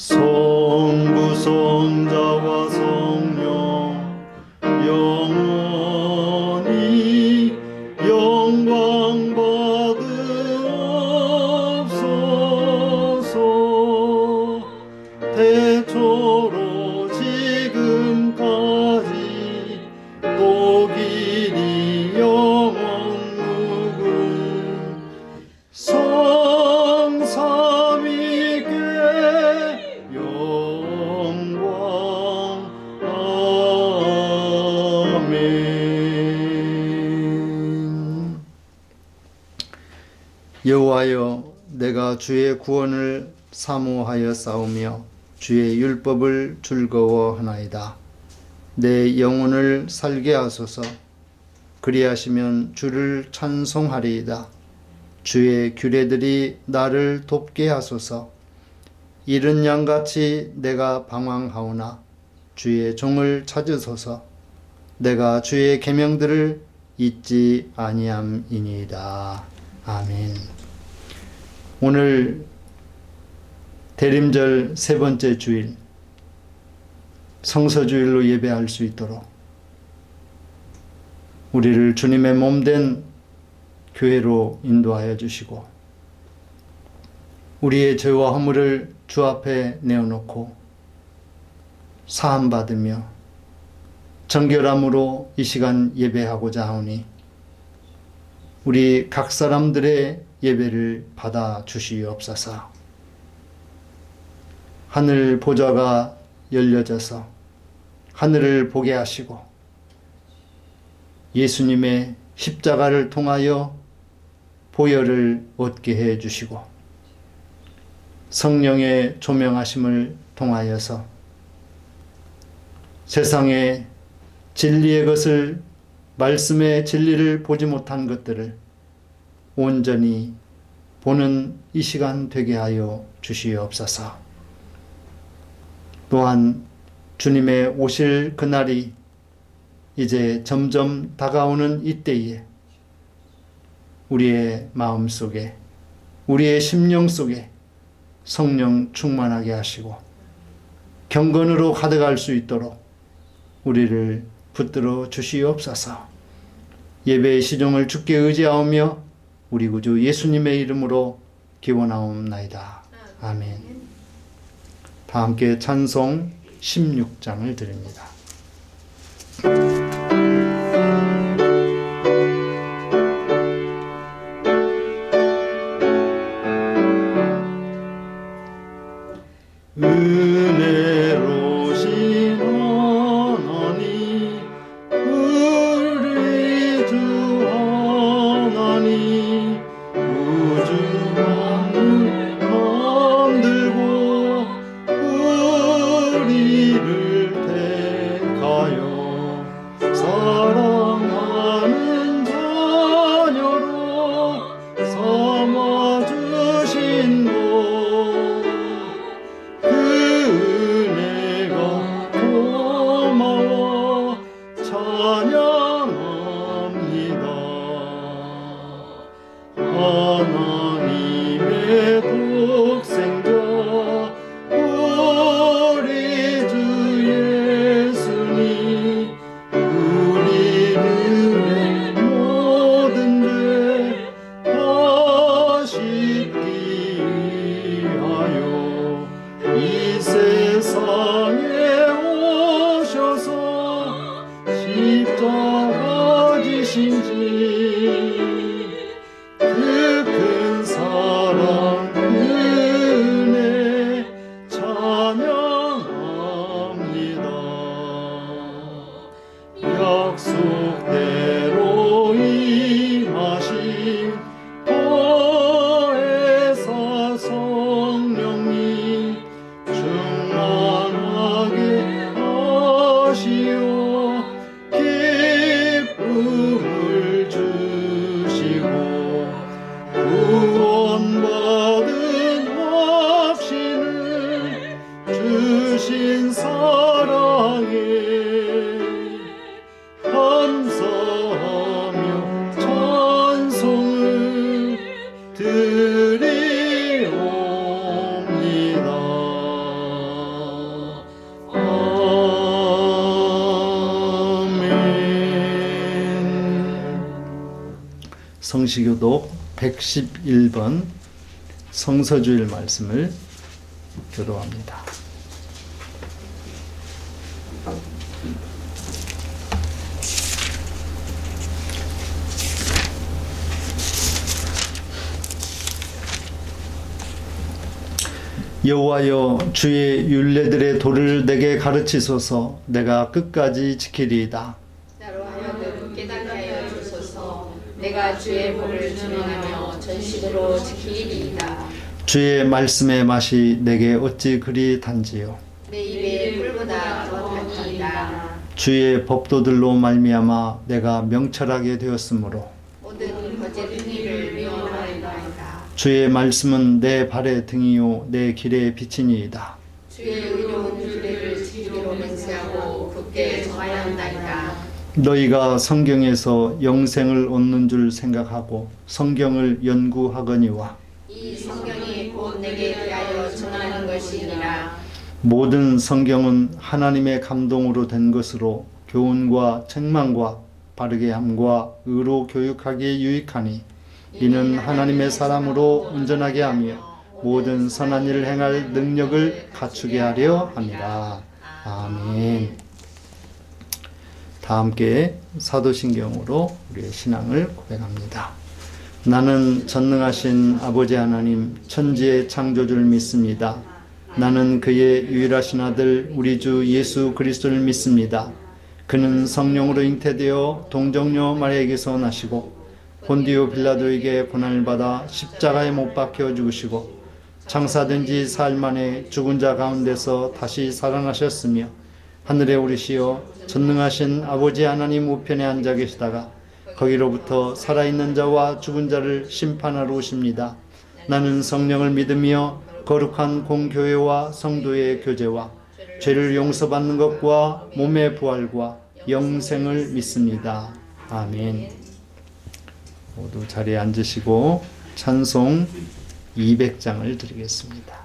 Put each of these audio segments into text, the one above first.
성부 성자와 성령 영원히 영광 받으옵소서. 태초로 지금까지 또 길이 영원 무궁 성삼위께 영광. 아멘. 여호와여, 내가 주의 구원을 사모하여 싸우며 주의 율법을 즐거워하나이다. 내 영혼을 살게 하소서. 그리하시면 주를 찬송하리이다. 주의 규례들이 나를 돕게 하소서. 이른 양같이 내가 방황하오나 주의 종을 찾으소서. 내가 주의 계명들을 잊지 아니함이니이다. 아멘. 오늘 대림절 세 번째 주일, 성서주일로 예배할 수 있도록 우리를 주님의 몸된 교회로 인도하여 주시고, 우리의 죄와 허물을 주 앞에 내어놓고 사함받으며 정결함으로 이 시간 예배하고자 하오니 우리 각 사람들의 예배를 받아 주시옵소서. 하늘 보좌가 열려져서 하늘을 보게 하시고 예수님의 십자가를 통하여 보혈을 얻게 해 주시고 성령의 조명하심을 통하여서 세상의 진리의 것을, 말씀의 진리를 보지 못한 것들을 온전히 보는 이 시간 되게 하여 주시옵소서. 또한 주님의 오실 그날이 이제 점점 다가오는 이때에 우리의 마음속에, 우리의 심령 속에 성령 충만하게 하시고 경건으로 가득할 수 있도록 우리를 붙들어 주시옵소서. 예배의 시종을 주께 의지하오며 우리 구주 예수님의 이름으로 기원하옵나이다. 아멘. 다 함께 찬송 16장을 드립니다. 은혜로신 하나님, 우리 주 하나님, 우주 만물 만들고 우리를 택하여 사랑하는 자녀로 삼아주신 것, 그 은혜가 고마워 찬양합니다. 하나님의 독생자 우리 주 예수님, 우리들의 모든 죄 다 씻기 위하여 이 세상에 오셔서 십자가 지신 지 그 큰 사랑, 그 은혜 찬양합니다. 약속대로 임하신 보혜사 성령님 충만하게 하시어 기쁨을 주시고 구원받은 확신을 주신 사랑에 감사하며 찬송을 드리옵니다. 성시교독 111번 성서주일 말씀을 교독합니다. 여호와여, 주의 율례들의 도를 내게 가르치소서. 내가 끝까지 지키리이다. 나로 하여금 깨닫게 하여 주소서. 내가 주의 법을 준행하며 전심으로 지키리이다. 주의 말씀의 맛이 내게 어찌 그리 단지요. 내 입에 꿀보다 더 달리다. 주의 법도들로 말미암아 내가 명철하게 되었으므로 모든 거짓 행위를 미워하리이다. 주의 말씀은 내 발의 등이요 내 길의 빛이니이다. 주의 의로운 규례를 지키기로 맹세하고 굳게 정하였나이다. 너희가 성경에서 영생을 얻는 줄 생각하고 성경을 연구하거니와 이 성경이 곧 내게 대하여 전하는 것이니라. 모든 성경은 하나님의 감동으로 된 것으로 교훈과 책망과 바르게 함과 의로 교육하기에 유익하니 이는 하나님의 사람으로 온전하게 하며 모든 선한 일을 행할 능력을 갖추게 하려 함이라. 아멘. 다 함께 사도신경으로 우리의 신앙을 고백합니다. 나는 전능하신 아버지 하나님 천지의 창조주를 믿습니다. 나는 그의 유일하신 아들 우리 주 예수 그리스도를 믿습니다. 그는 성령으로 잉태되어 동정녀 마리아에게서 나시고 본디오 빌라도에게 고난을 받아 십자가에 못 박혀 죽으시고 장사된 지 사흘 만에 죽은 자 가운데서 다시 살아나셨으며 하늘에 오르시어 전능하신 아버지 하나님 우편에 앉아 계시다가 거기로부터 살아있는 자와 죽은 자를 심판하러 오십니다. 나는 성령을 믿으며 거룩한 공교회와 성도의 교제와 죄를 용서받는 것과 몸의 부활과 영생을 믿습니다. 아멘. 모두 자리에 앉으시고 찬송 200장을 드리겠습니다.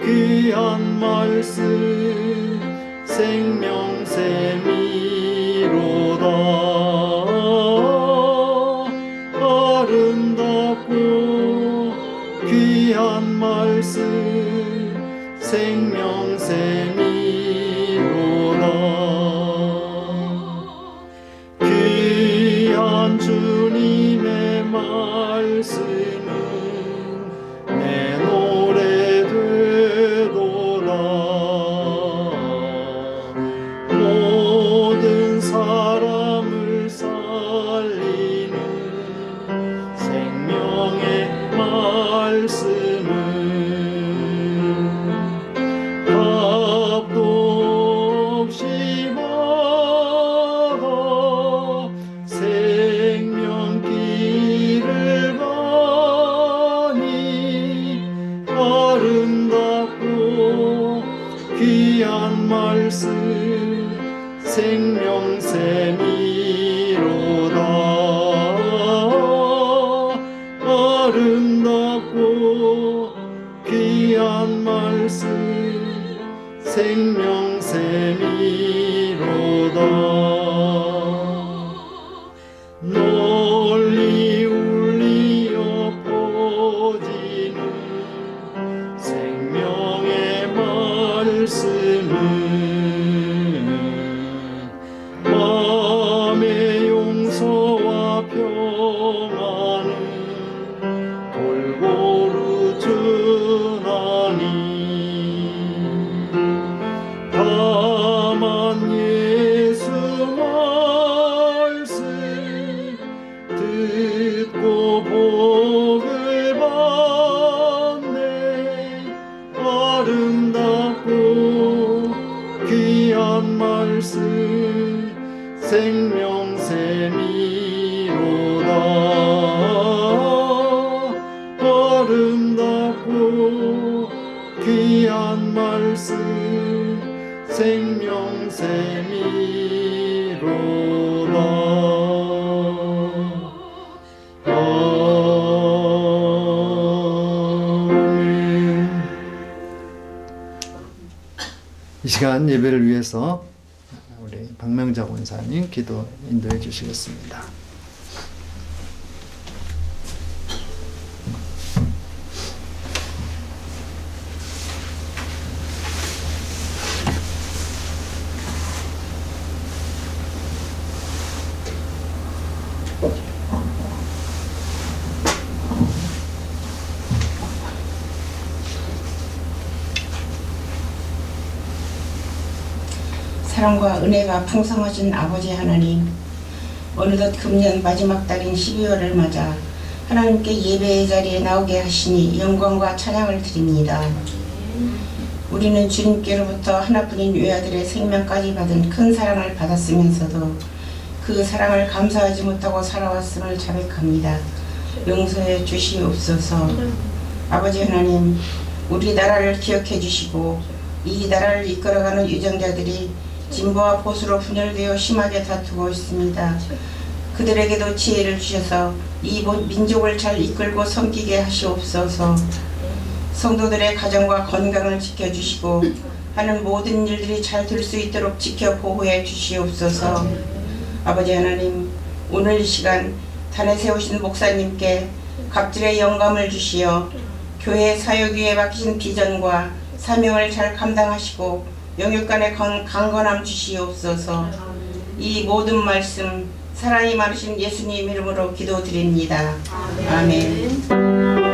귀한 말씀 생명샘이로다. 아름답고 귀한 말씀 생명샘이로다. 귀한 주님의 말씀은 내 노래 되도다. 모든 사람을 살리는 생명의 말씀은 값도 없이 받아 생명길을 가니 아름답고 귀한 말씀 생명샘이로다. 아름답고 귀한 말씀 생명샘이로다. 널리 울리어 퍼지는 생명의 말씀은 마음의 용서와 평안을 골고루 주나니 생명샘이로다. 아름답고 귀한 말씀 생명샘이로다. 아멘. 이 시간 예배를 위해서 우리 박명자 권사님 기도 인도해 주시겠습니다. 사랑과 은혜가 풍성하신 아버지 하나님, 어느덧 금년 마지막 달인 12월을 맞아 하나님께 예배의 자리에 나오게 하시니 영광과 찬양을 드립니다. 우리는 주님께로부터 하나뿐인 외아들의 생명까지 받은 큰 사랑을 받았으면서도 그 사랑을 감사하지 못하고 살아왔음을 자백합니다. 용서해 주시옵소서. 아버지 하나님, 우리 나라를 기억해 주시고 이 나라를 이끌어가는 유정자들이 진보와 보수로 분열되어 심하게 다투고 있습니다. 그들에게도 지혜를 주셔서 이 민족을 잘 이끌고 섬기게 하시옵소서. 성도들의 가정과 건강을 지켜주시고 하는 모든 일들이 잘 될 수 있도록 지켜 보호해 주시옵소서. 아버지 하나님, 오늘 이 시간 단에 세우신 목사님께 갑질의 영감을 주시어 교회 사역 위에 맡기신 비전과 사명을 잘 감당하시고 영육간의 강건함 주시옵소서. 이 모든 말씀 사랑이 많으신 예수님 이름으로 기도드립니다. 아멘.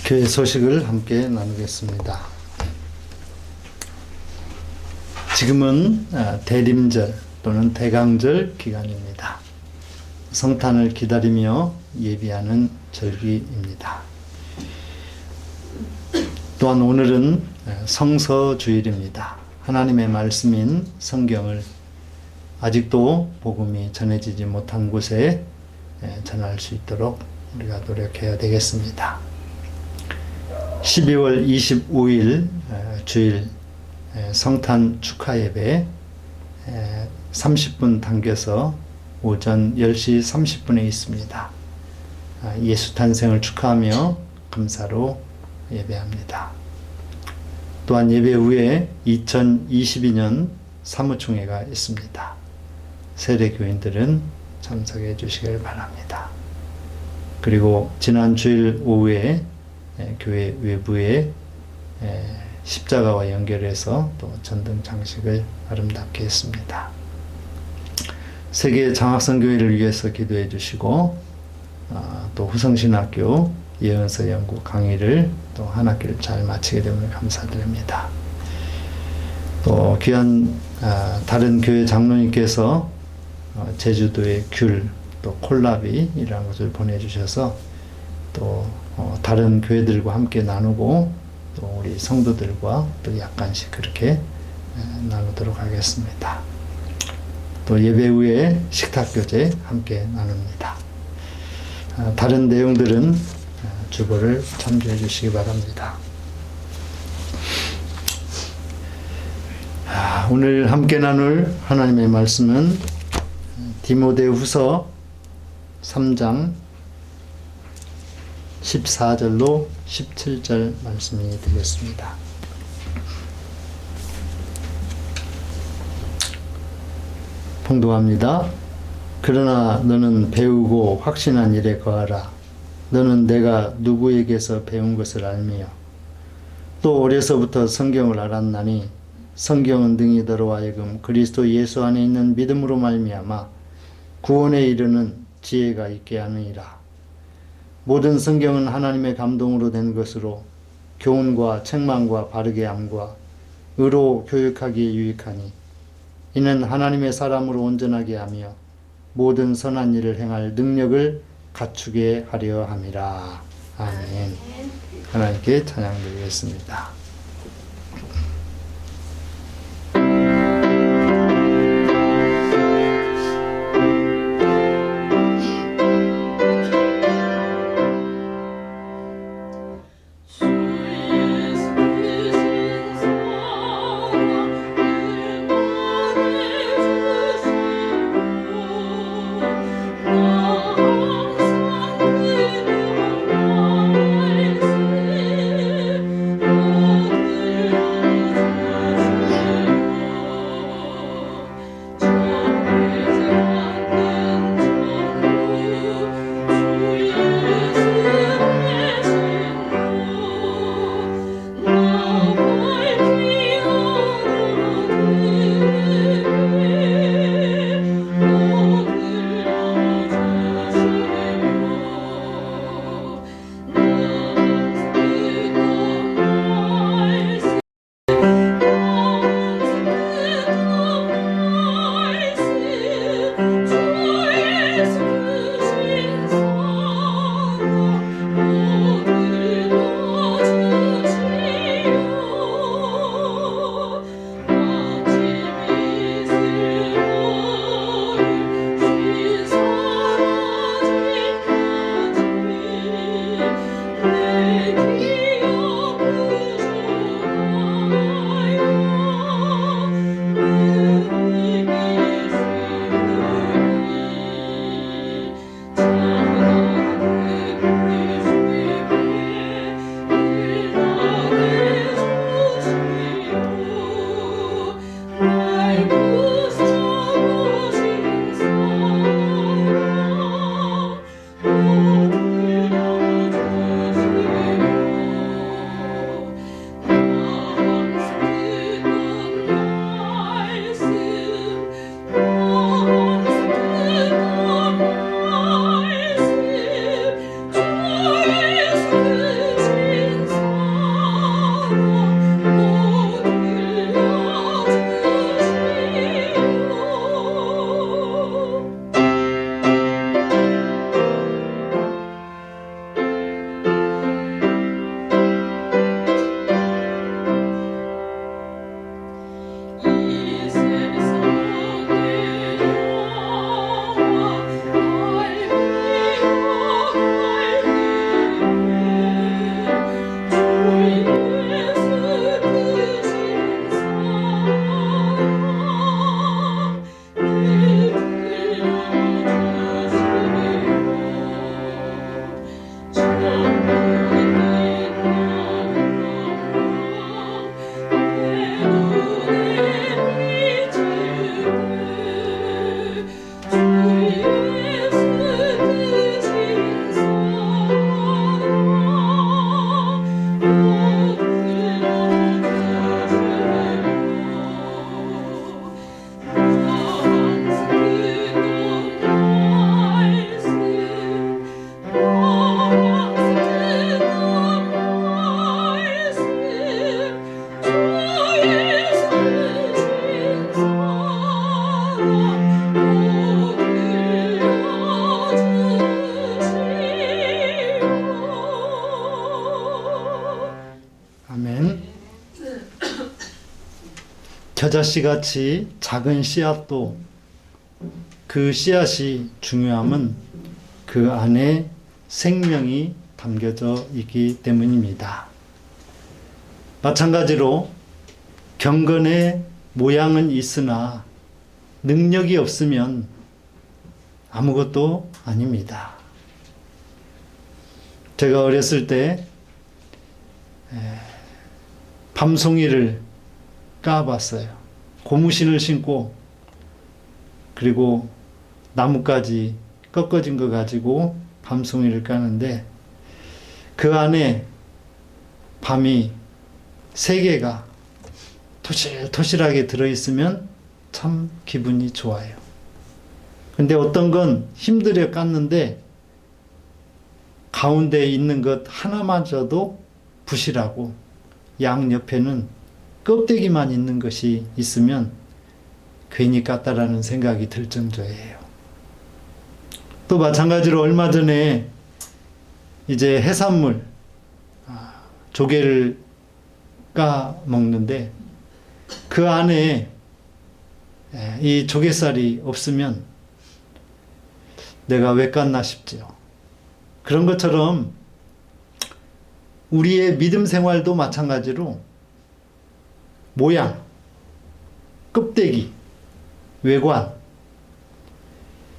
교회 소식을 함께 나누겠습니다. 지금은 대림절 또는 대강절 기간입니다. 성탄을 기다리며 예비하는 절기입니다. 또한 오늘은 성서주일입니다. 하나님의 말씀인 성경을 아직도 복음이 전해지지 못한 곳에 전할 수 있도록 우리가 노력해야 되겠습니다. 12월 25일 주일 성탄 축하 예배 30분 당겨서 오전 10시 30분에 있습니다. 예수 탄생을 축하하며 감사로 예배합니다. 또한 예배 후에 2022년 사무총회가 있습니다. 세례교인들은 참석해 주시길 바랍니다. 그리고 지난 주일 오후에 교회 외부에 십자가와 연결해서 또 전등 장식을 아름답게 했습니다. 세계 장학성교회를 위해서 기도해 주시고 또 후성신학교 예언서 연구 강의를 또 한 학기를 잘 마치게 되면 감사드립니다. 또 귀한 다른 교회 장로님께서 제주도의 귤 또 콜라비라는 것을 보내주셔서 또 다른 교회들과 함께 나누고 또 우리 성도들과 또 약간씩 그렇게 나누도록 하겠습니다. 또 예배 후에 식탁교제 함께 나눕니다. 다른 내용들은 주보를 참조해 주시기 바랍니다. 오늘 함께 나눌 하나님의 말씀은 디모데후서 3장 14절로 17절 말씀이 되겠습니다. 봉독합니다. 그러나 너는 배우고 확신한 일에 거하라. 너는 내가 누구에게서 배운 것을 알며 또 어려서부터 성경을 알았나니 성경은 등이 너로 하여금 그리스도 예수 안에 있는 믿음으로 말미암아 구원에 이르는 지혜가 있게 하느니라. 모든 성경은 하나님의 감동으로 된 것으로 교훈과 책망과 바르게 함과 의로 교육하기에 유익하니 이는 하나님의 사람으로 온전하게 하며 모든 선한 일을 행할 능력을 갖추게 하려 함이라. 아멘. 하나님께 찬양 드리겠습니다. 겨자씨같이 작은 씨앗도 그 씨앗이 중요함은 그 안에 생명이 담겨져 있기 때문입니다. 마찬가지로 경건의 모양은 있으나 능력이 없으면 아무것도 아닙니다. 제가 어렸을 때 밤송이를 까봤어요. 고무신을 신고 그리고 나뭇가지 꺾어진 거 가지고 밤송이를 까는데 그 안에 밤이 3개가 토실토실하게 들어있으면 참 기분이 좋아요. 근데 어떤 건 힘들게 깠는데 가운데 있는 것 하나마저도 부실하고 양옆에는 껍데기만 있는 것이 있으면 괜히 깠다라는 생각이 들 정도예요. 또 마찬가지로 얼마 전에 이제 해산물, 조개를 까 먹는데 그 안에 이 조개살이 없으면 내가 왜 깠나 싶지요. 그런 것처럼 우리의 믿음 생활도 마찬가지로 모양, 껍데기, 외관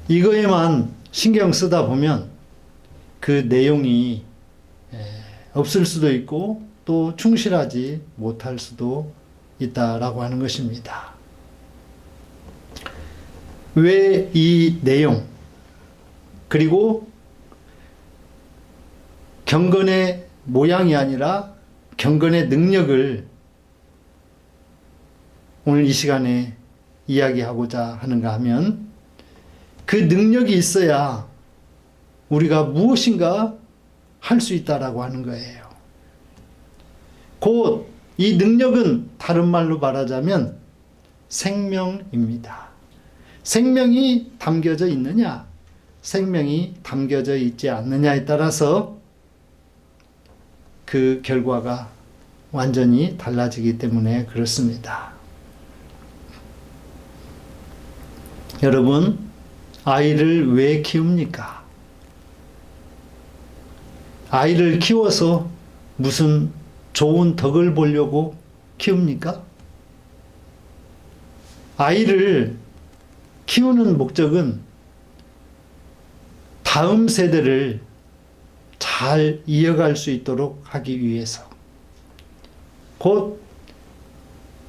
이거에만 신경 쓰다 보면 그 내용이 없을 수도 있고 또 충실하지 못할 수도 있다라고 하는 것입니다. 왜 이 내용 그리고 경건의 모양이 아니라 경건의 능력을 오늘 이 시간에 이야기하고자 하는가 하면 그 능력이 있어야 우리가 무엇인가 할 수 있다라고 하는 거예요. 곧 이 능력은 다른 말로 말하자면 생명입니다. 생명이 담겨져 있느냐, 생명이 담겨져 있지 않느냐에 따라서 그 결과가 완전히 달라지기 때문에 그렇습니다. 여러분, 아이를 왜 키웁니까? 아이를 키워서 무슨 좋은 덕을 보려고 키웁니까? 아이를 키우는 목적은 다음 세대를 잘 이어갈 수 있도록 하기 위해서, 곧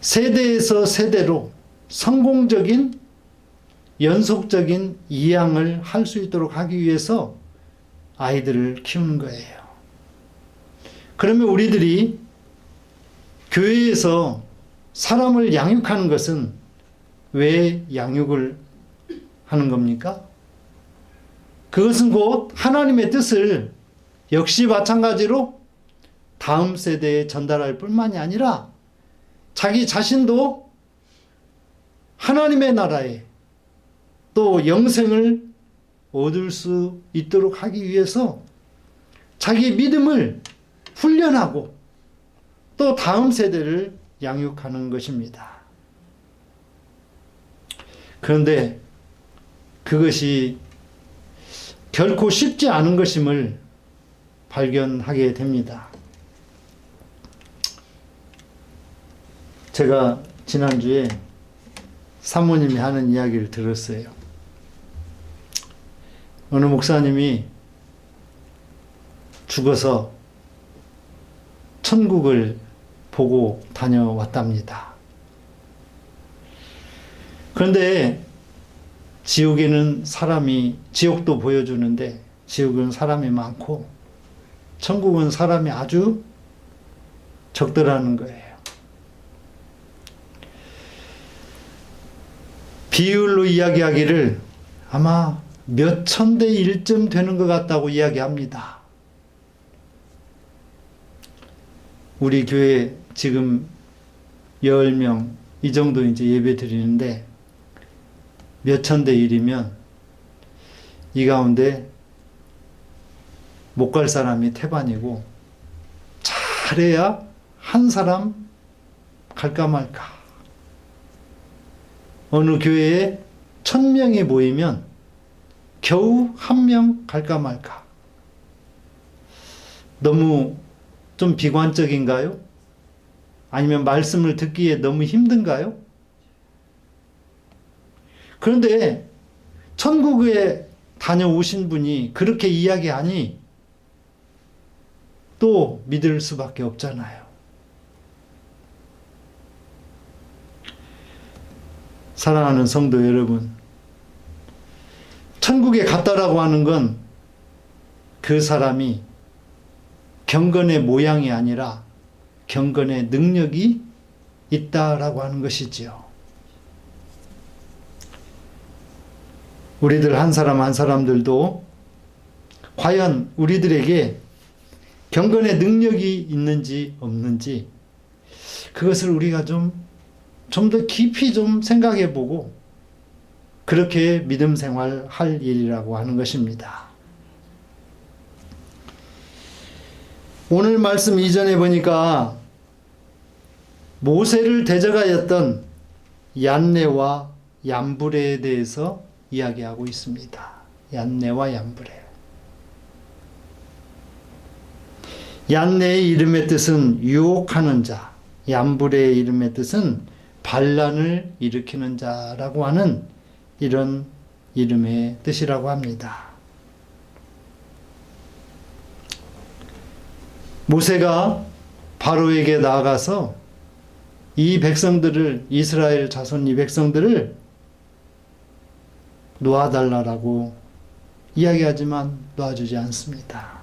세대에서 세대로 성공적인 연속적인 이양을 할 수 있도록 하기 위해서 아이들을 키우는 거예요. 그러면 우리들이 교회에서 사람을 양육하는 것은 왜 양육을 하는 겁니까? 그것은 곧 하나님의 뜻을 역시 마찬가지로 다음 세대에 전달할 뿐만이 아니라 자기 자신도 하나님의 나라에 또 영생을 얻을 수 있도록 하기 위해서 자기 믿음을 훈련하고 또 다음 세대를 양육하는 것입니다. 그런데 그것이 결코 쉽지 않은 것임을 발견하게 됩니다. 제가 지난주에 사모님이 하는 이야기를 들었어요. 어느 목사님이 죽어서 천국을 보고 다녀왔답니다. 그런데 지옥에는 지옥도 보여주는데 지옥은 사람이 많고 천국은 사람이 아주 적더라는 거예요. 비율로 이야기하기를 아마 몇 천대 1쯤 되는 것 같다고 이야기합니다. 우리 교회 지금 10명 이 정도 이제 예배 드리는데 몇 천대 1이면 이 가운데 못 갈 사람이 태반이고 잘해야 한 사람 갈까 말까. 어느 교회에 1000명이 모이면 겨우 1명 갈까 말까. 너무 좀 비관적인가요? 아니면 말씀을 듣기에 너무 힘든가요? 그런데 천국에 다녀오신 분이 그렇게 이야기하니 또 믿을 수밖에 없잖아요. 사랑하는 성도 여러분, 천국에 갔다라고 하는 건 그 사람이 경건의 모양이 아니라 경건의 능력이 있다라고 하는 것이지요. 우리들 한 사람 한 사람들도 과연 우리들에게 경건의 능력이 있는지 없는지 그것을 우리가 좀 더 깊이 좀 생각해 보고 그렇게 믿음 생활할 일이라고 하는 것입니다. 오늘 말씀 이전에 보니까 모세를 대적하였던 얀네와 얀브레에 대해서 이야기하고 있습니다. 얀네와 얀브레. 얀네의 이름의 뜻은 유혹하는 자, 얀브레의 이름의 뜻은 반란을 일으키는 자라고 하는 이런 이름의 뜻이라고 합니다. 모세가 바로에게 나아가서 이 백성들을, 이스라엘 자손 이 백성들을 놓아달라고 이야기하지만 놓아주지 않습니다.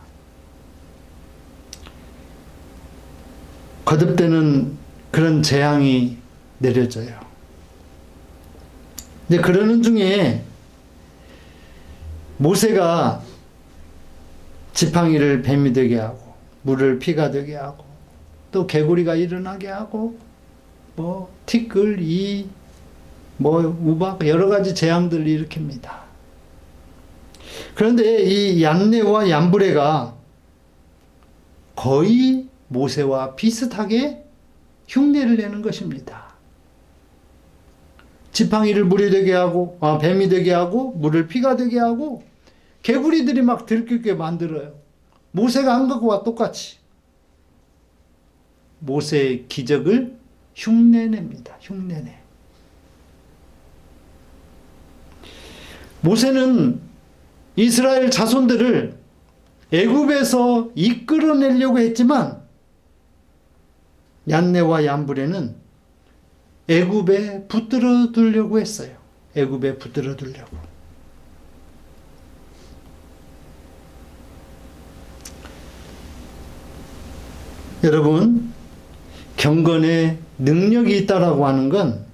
거듭되는 그런 재앙이 내려져요. 근데 그러는 중에 모세가 지팡이를 뱀이 되게 하고 물을 피가 되게 하고 또 개구리가 일어나게 하고 티끌, 우박 여러 가지 재앙들을 일으킵니다. 그런데 이 얀네와 얀브레가 거의 모세와 비슷하게 흉내를 내는 것입니다. 지팡이를 물이 되게 하고 뱀이 되게 하고 물을 피가 되게 하고 개구리들이 막 들끓게 만들어요. 모세가 한 것과 똑같이 모세의 기적을 흉내냅니다. 흉내내. 모세는 이스라엘 자손들을 애굽에서 이끌어내려고 했지만 얀네와 얀브레는 애굽에 붙들어 두려고 했어요. 애굽에 붙들어 두려고. 여러분, 경건에 능력이 있다라고 하는 건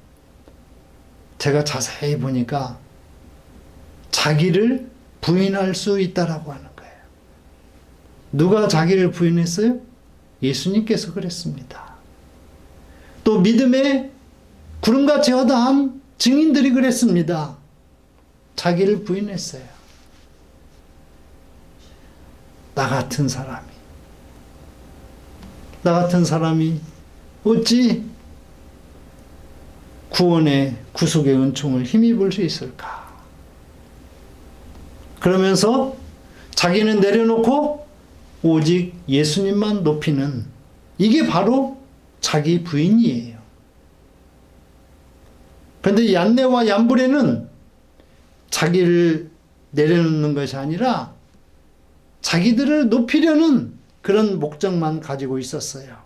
제가 자세히 보니까 자기를 부인할 수 있다라고 하는 거예요. 누가 자기를 부인했어요? 예수님께서 그랬습니다. 또 믿음의 구름같이 허다한 증인들이 그랬습니다. 자기를 부인했어요. 나 같은 사람이 어찌 구원의 구속의 은총을 힘입을 수 있을까? 그러면서 자기는 내려놓고 오직 예수님만 높이는 이게 바로 자기 부인이에요. 그런데 얀네와 얀브레는 자기를 내려놓는 것이 아니라 자기들을 높이려는 그런 목적만 가지고 있었어요.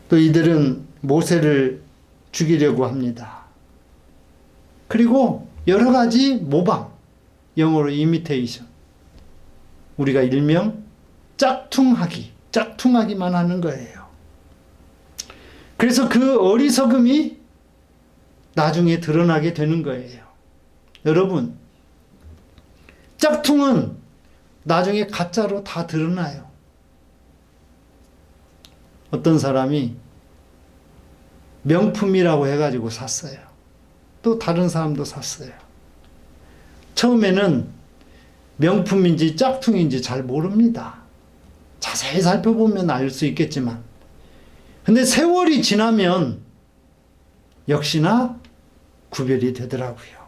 또 이들은 모세를 죽이려고 합니다. 그리고 여러 가지 모방, 영어로 이미테이션, 우리가 일명 짝퉁하기만 하는 거예요. 그래서 그 어리석음이 나중에 드러나게 되는 거예요. 여러분, 짝퉁은 나중에 가짜로 다 드러나요. 어떤 사람이 명품이라고 해가지고 샀어요. 또 다른 사람도 샀어요. 처음에는 명품인지 짝퉁인지 잘 모릅니다. 자세히 살펴보면 알 수 있겠지만, 근데 세월이 지나면 역시나 구별이 되더라고요.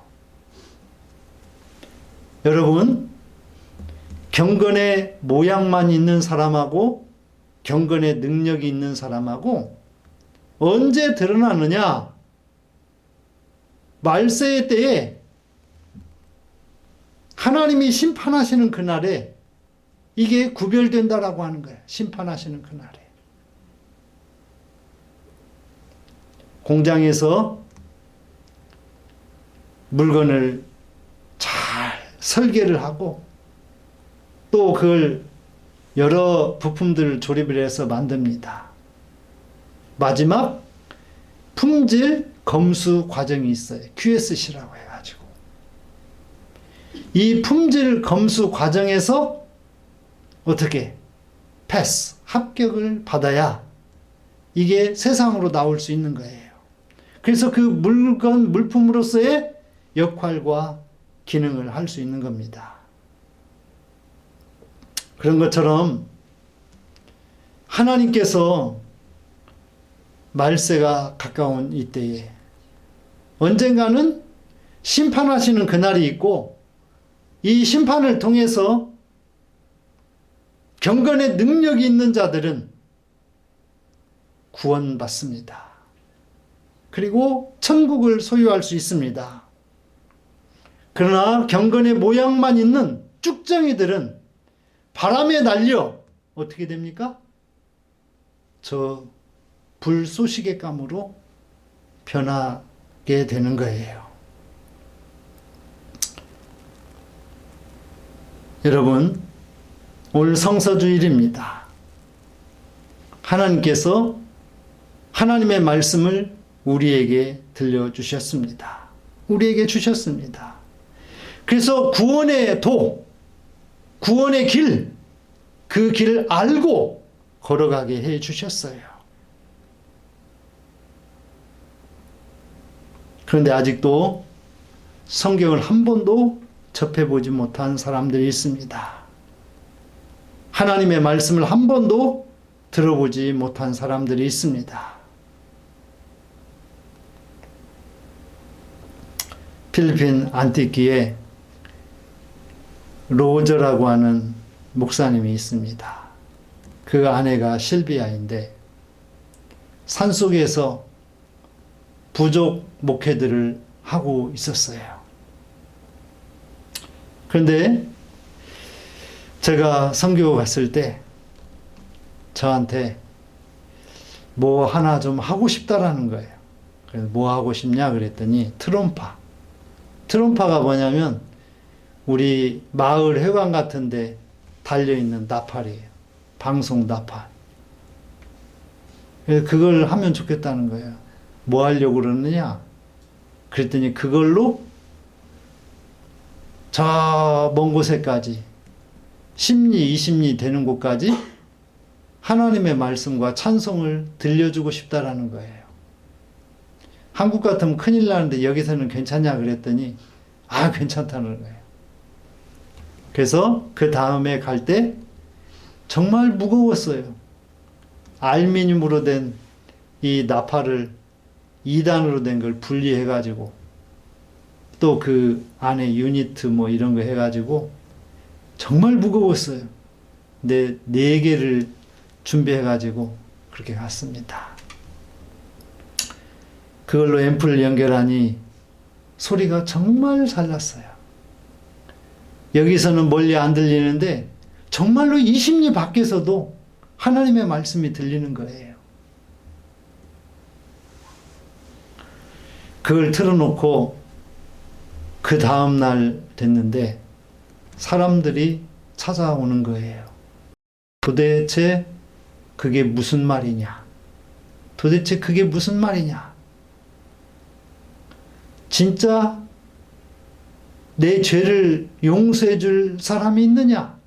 여러분, 경건의 모양만 있는 사람하고 경건의 능력이 있는 사람하고 언제 드러나느냐? 말세의 때에 하나님이 심판하시는 그날에 이게 구별된다라고 하는 거예요. 심판하시는 그날에. 공장에서 물건을 잘 설계를 하고 또 그걸 여러 부품들을 조립을 해서 만듭니다. 마지막 품질 검수 과정이 있어요. QSC라고 해가지고. 이 품질 검수 과정에서 어떻게 패스, 합격을 받아야 이게 세상으로 나올 수 있는 거예요. 그래서 그 물품으로서의 역할과 기능을 할 수 있는 겁니다. 그런 것처럼 하나님께서 말세가 가까운 이때에 언젠가는 심판하시는 그날이 있고, 이 심판을 통해서 경건의 능력이 있는 자들은 구원받습니다. 그리고 천국을 소유할 수 있습니다. 그러나 경건의 모양만 있는 쭉정이들은 바람에 날려 어떻게 됩니까? 저 불쏘시개감으로 변하게 되는 거예요. 여러분, 오늘 성서주일입니다. 하나님께서 하나님의 말씀을 우리에게 들려주셨습니다. 우리에게 주셨습니다. 그래서 구원의 도, 구원의 길, 그 길을 알고 걸어가게 해 주셨어요. 그런데 아직도 성경을 한 번도 접해보지 못한 사람들이 있습니다. 하나님의 말씀을 한 번도 들어보지 못한 사람들이 있습니다. 필리핀 안티키에 로저라고 하는 목사님이 있습니다. 그 아내가 실비아인데 산속에서 부족 목회들을 하고 있었어요. 그런데 제가 선교 갔을 때 저한테 뭐 하나 좀 하고 싶다라는 거예요. 그래서 뭐 하고 싶냐 그랬더니 트롬파가 뭐냐면 우리 마을 회관 같은데 달려있는 나팔이에요. 방송 나팔. 그래서 그걸 하면 좋겠다는 거예요. 뭐 하려고 그러느냐? 그랬더니 그걸로 저 먼 곳에까지 10리, 20리 되는 곳까지 하나님의 말씀과 찬송을 들려주고 싶다라는 거예요. 한국 같으면 큰일 나는데 여기서는 괜찮냐 그랬더니 괜찮다는 거예요. 그래서 그 다음에 갈 때 정말 무거웠어요. 알미늄으로 된 이 나팔을 2단으로 된 걸 분리해가지고 또 그 안에 유니트 뭐 이런 거 해가지고 정말 무거웠어요. 근데 4개를 준비해가지고 그렇게 갔습니다. 그걸로 앰프를 연결하니 소리가 정말 잘 났어요. 여기서는 멀리 안 들리는데 정말로 20리 밖에서도 하나님의 말씀이 들리는 거예요. 그걸 틀어놓고 그 다음날 됐는데 사람들이 찾아오는 거예요. 도대체 그게 무슨 말이냐? 도대체 그게 무슨 말이냐? 진짜 내 죄를 용서해 줄 사람이 있느냐?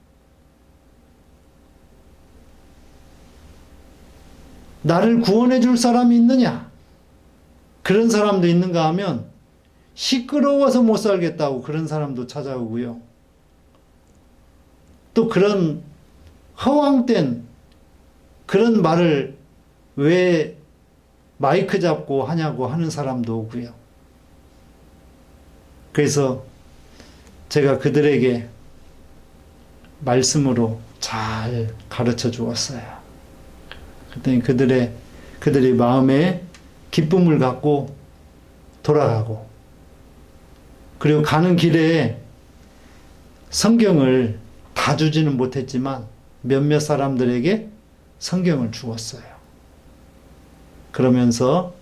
나를 구원해 줄 사람이 있느냐? 그런 사람도 있는가 하면 시끄러워서 못 살겠다고 그런 사람도 찾아오고요. 또 그런 허황된 그런 말을 왜 마이크 잡고 하냐고 하는 사람도 오고요. 그래서 제가 그들에게 말씀으로 잘 가르쳐 주었어요. 그랬더니 그들이 마음에 기쁨을 갖고 돌아가고, 그리고 가는 길에 성경을 다 주지는 못했지만 몇몇 사람들에게 성경을 주었어요. 그러면서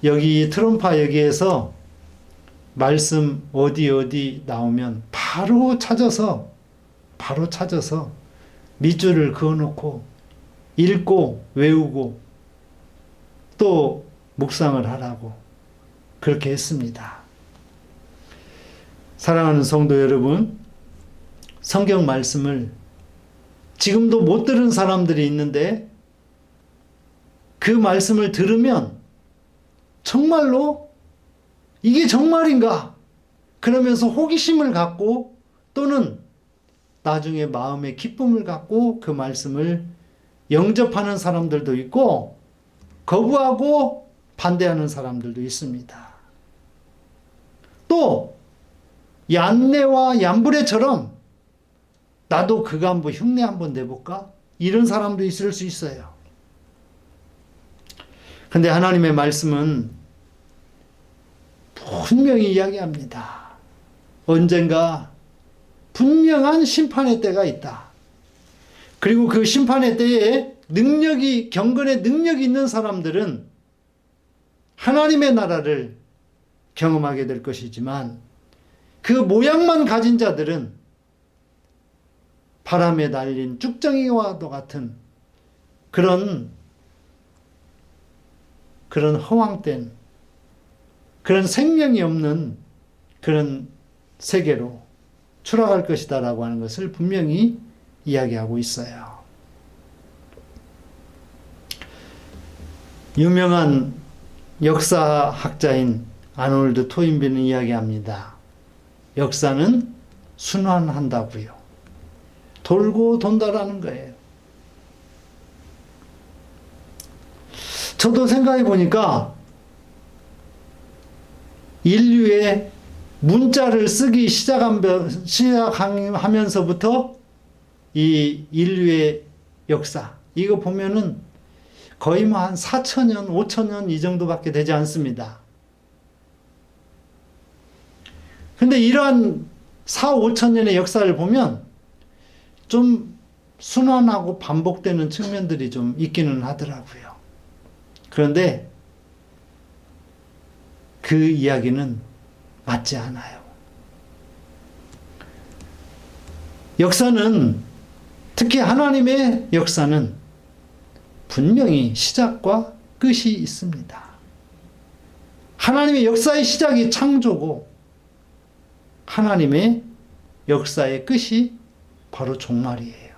여기 트롬파 여기에서 말씀 어디 나오면 바로 찾아서 밑줄을 그어놓고 읽고 외우고 또 묵상을 하라고 그렇게 했습니다. 사랑하는 성도 여러분, 성경 말씀을 지금도 못 들은 사람들이 있는데 그 말씀을 들으면 정말로 이게 정말인가? 그러면서 호기심을 갖고 또는 나중에 마음의 기쁨을 갖고 그 말씀을 영접하는 사람들도 있고 거부하고 반대하는 사람들도 있습니다. 또 얀네와 얀브레처럼 나도 그거 한번 흉내 한번 내볼까? 이런 사람도 있을 수 있어요. 근데 하나님의 말씀은 분명히 이야기합니다. 언젠가 분명한 심판의 때가 있다. 그리고 그 심판의 때에 경건의 능력이 있는 사람들은 하나님의 나라를 경험하게 될 것이지만 그 모양만 가진 자들은 바람에 날린 쭉정이와도 같은 그런 허황된 그런 생명이 없는 그런 세계로 추락할 것이다라고 하는 것을 분명히 이야기하고 있어요. 유명한 역사학자인 아놀드 토인비는 이야기합니다. 역사는 순환한다고요. 돌고 돈다라는 거예요. 저도 생각해 보니까 인류의 문자를 쓰기 시작하면서부터 이 인류의 역사, 이거 보면은 거의 뭐 한 4,000년, 5,000년 이 정도밖에 되지 않습니다. 근데 이러한 4, 5,000년의 역사를 보면 좀 순환하고 반복되는 측면들이 좀 있기는 하더라고요. 그런데 그 이야기는 맞지 않아요. 역사는, 특히 하나님의 역사는 분명히 시작과 끝이 있습니다. 하나님의 역사의 시작이 창조고 하나님의 역사의 끝이 바로 종말이에요.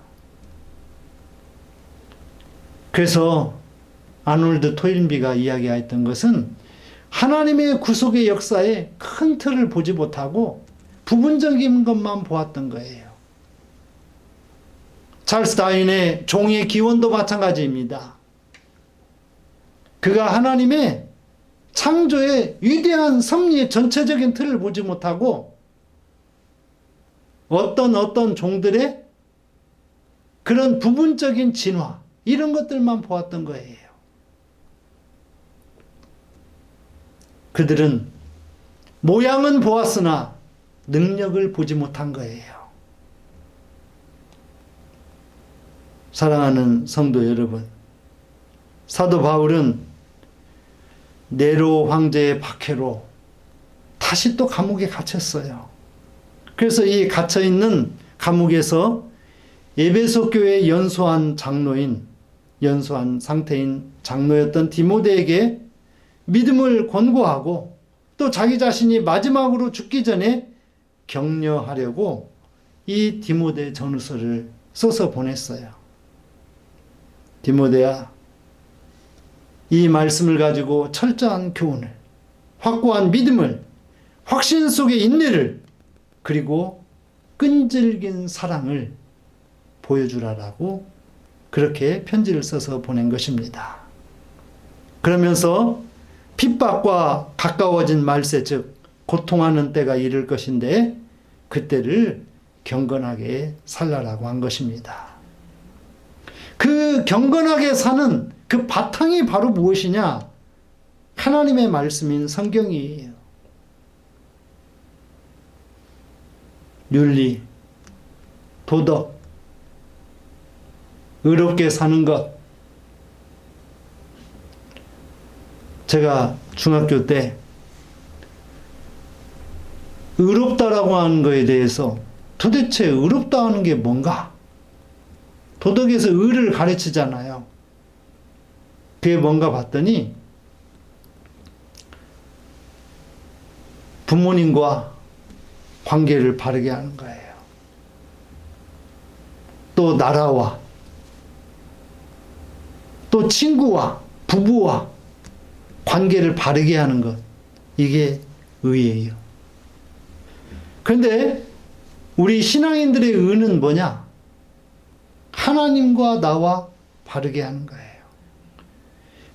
그래서 아놀드 토인비가 이야기했던 것은 하나님의 구속의 역사에 큰 틀을 보지 못하고 부분적인 것만 보았던 거예요. 찰스 다윈의 종의 기원도 마찬가지입니다. 그가 하나님의 창조의 위대한 섭리의 전체적인 틀을 보지 못하고 어떤 종들의 그런 부분적인 진화, 이런 것들만 보았던 거예요. 그들은 모양은 보았으나 능력을 보지 못한 거예요. 사랑하는 성도 여러분, 사도 바울은 네로 황제의 박해로 다시 또 감옥에 갇혔어요. 그래서 이 갇혀있는 감옥에서 에베소 교회의 연소한 상태인 장로였던 디모데에게 믿음을 권고하고 또 자기 자신이 마지막으로 죽기 전에 격려하려고 이 디모데 전후서를 써서 보냈어요. 디모데야, 이 말씀을 가지고 철저한 교훈을, 확고한 믿음을, 확신 속의 인내를, 그리고 끈질긴 사랑을 보여주라라고 그렇게 편지를 써서 보낸 것입니다. 그러면서 핍박과 가까워진 말세, 즉 고통하는 때가 이를 것인데 그때를 경건하게 살라라고 한 것입니다. 그 경건하게 사는 그 바탕이 바로 무엇이냐? 하나님의 말씀인 성경이에요. 윤리, 도덕, 의롭게 사는 것. 제가 중학교 때 의롭다라고 하는 것에 대해서 도대체 의롭다 하는 게 뭔가? 도덕에서 의를 가르치잖아요. 그게 뭔가 봤더니 부모님과 관계를 바르게 하는 거예요. 또 나라와, 또 친구와, 부부와 관계를 바르게 하는 것. 이게 의예요. 그런데 우리 신앙인들의 의는 뭐냐? 하나님과 나와 바르게 하는 거예요.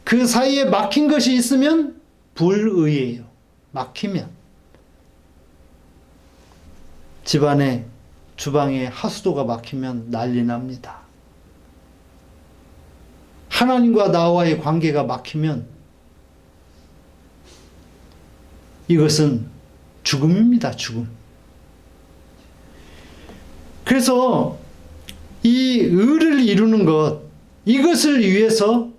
그 사이에 막힌 것이 있으면 불의예요. 막히면. 집안에, 주방에 하수도가 막히면 난리 납니다. 하나님과 나와의 관계가 막히면 이것은 죽음입니다. 죽음. 그래서 이 의를 이루는 것, 이것을 위해서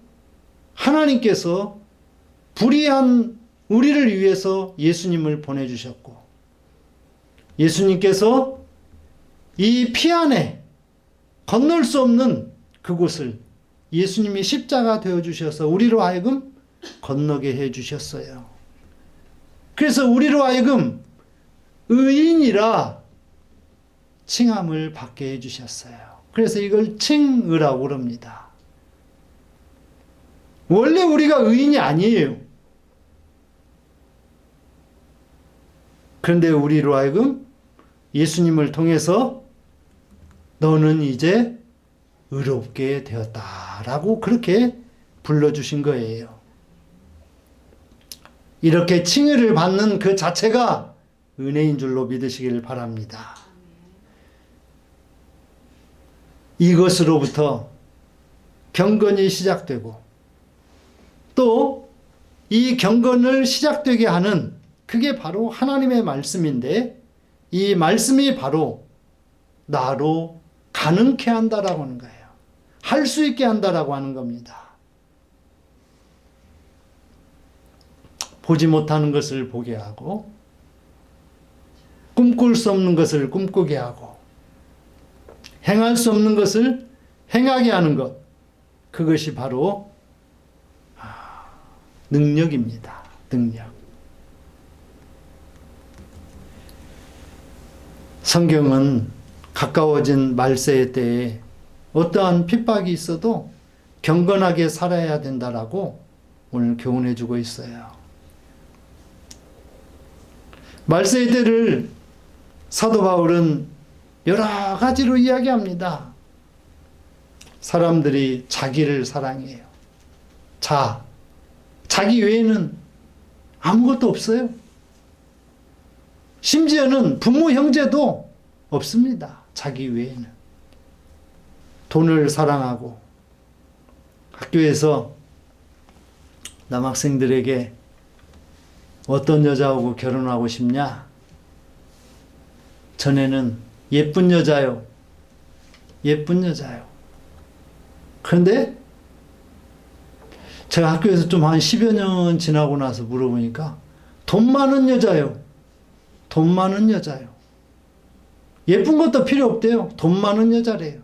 하나님께서 불의한 우리를 위해서 예수님을 보내주셨고, 예수님께서 이 피 안에 건널 수 없는 그곳을 예수님이 십자가 되어주셔서 우리로 하여금 건너게 해주셨어요. 그래서 우리로 하여금 의인이라 칭함을 받게 해주셨어요. 그래서 이걸 칭의라고 그럽니다. 원래 우리가 의인이 아니에요. 그런데 우리로 하여금 예수님을 통해서 너는 이제 의롭게 되었다라고 그렇게 불러주신 거예요. 이렇게 칭의를 받는 그 자체가 은혜인 줄로 믿으시길 바랍니다. 이것으로부터 경건이 시작되고 또 이 경건을 시작되게 하는 그게 바로 하나님의 말씀인데 이 말씀이 바로 나로 가능케 한다라고 하는 거예요. 할 수 있게 한다라고 하는 겁니다. 보지 못하는 것을 보게 하고 꿈꿀 수 없는 것을 꿈꾸게 하고 행할 수 없는 것을 행하게 하는 것, 그것이 바로 능력입니다. 능력. 성경은 가까워진 말세의 때에 어떠한 핍박이 있어도 경건하게 살아야 된다라고 오늘 교훈해 주고 있어요. 말세의 때를 사도 바울은 여러 가지로 이야기합니다. 사람들이 자기를 사랑해요. 자기 외에는 아무것도 없어요. 심지어는 부모 형제도 없습니다. 자기 외에는. 돈을 사랑하고 학교에서 남학생들에게 어떤 여자하고 결혼하고 싶냐? 전에는 예쁜 여자요. 예쁜 여자요. 그런데 제가 학교에서 좀 한 10여 년 지나고 나서 물어보니까 돈 많은 여자요. 돈 많은 여자요. 예쁜 것도 필요 없대요. 돈 많은 여자래요.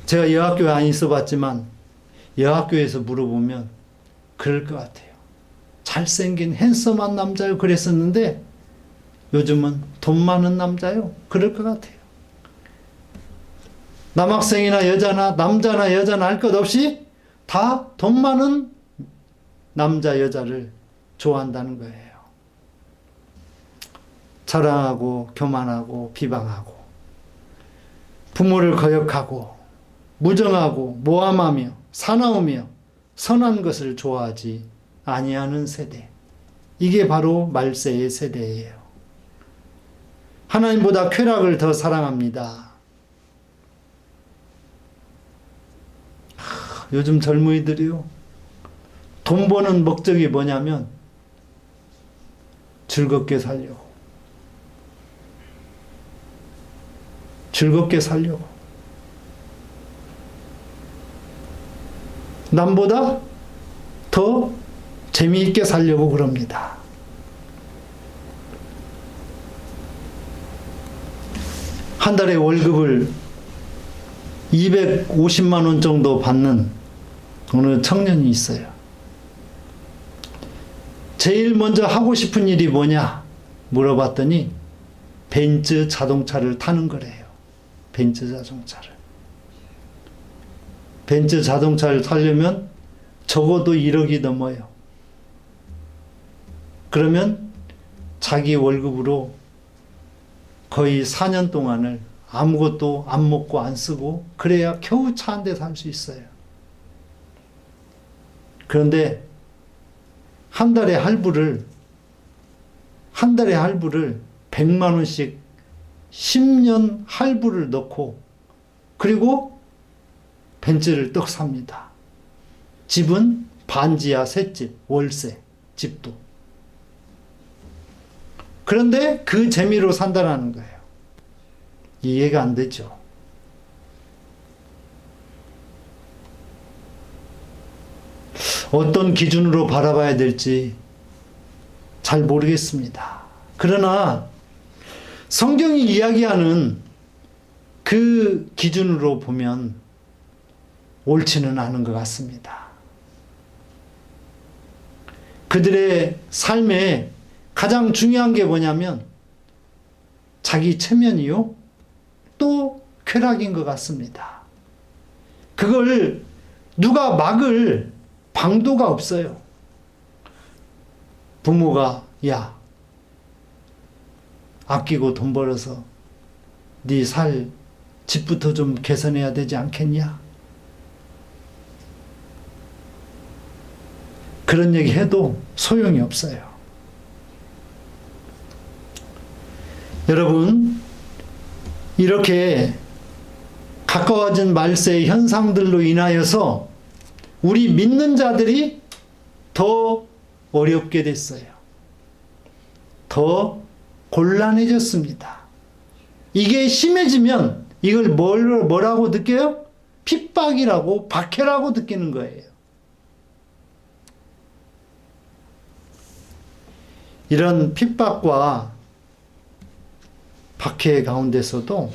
제가 여학교에 안 있어 봤지만 여학교에서 물어보면 그럴 것 같아요. 잘생긴 핸섬한 남자요. 그랬었는데 요즘은 돈 많은 남자요. 그럴 것 같아요. 남학생이나 여자나 남자나 여자나 할 것 없이 다 돈 많은 남자 여자를 좋아한다는 거예요. 자랑하고 교만하고 비방하고 부모를 거역하고 무정하고 모함하며 사나우며 선한 것을 좋아하지 아니하는 세대. 이게 바로 말세의 세대예요. 하나님보다 쾌락을 더 사랑합니다. 요즘 젊은이들이요. 돈 버는 목적이 뭐냐면 즐겁게 살려고. 즐겁게 살려고. 남보다 더 재미있게 살려고 그럽니다. 한 달에 월급을 250만 원 정도 받는 어느 청년이 있어요. 제일 먼저 하고 싶은 일이 뭐냐 물어봤더니 벤츠 자동차를 타는 거래요. 벤츠 자동차를. 벤츠 자동차를 타려면 적어도 1억이 넘어요. 그러면 자기 월급으로 거의 4년 동안을 아무것도 안 먹고 안 쓰고 그래야 겨우 차 한 대 살 수 있어요. 그런데 한 달에 할부를 100만 원씩 10년 할부를 넣고 그리고 벤츠를 떡 삽니다. 집은 반지하 셋집, 월세, 집도. 그런데 그 재미로 산다라는 거예요. 이해가 안 되죠. 어떤 기준으로 바라봐야 될지 잘 모르겠습니다. 그러나 성경이 이야기하는 그 기준으로 보면 옳지는 않은 것 같습니다. 그들의 삶에 가장 중요한 게 뭐냐면 자기 체면이요 또 쾌락인 것 같습니다. 그걸 누가 막을 방도가 없어요. 부모가 야 아끼고 돈 벌어서 네 살 집부터 좀 개선해야 되지 않겠냐? 그런 얘기 해도 소용이 없어요. 여러분, 이렇게 가까워진 말세의 현상들로 인하여서 우리 믿는 자들이 더 어렵게 됐어요. 더 곤란해졌습니다. 이게 심해지면 이걸 뭐라고 느껴요? 핍박이라고, 박해라고 느끼는 거예요. 이런 핍박과 박해 가운데서도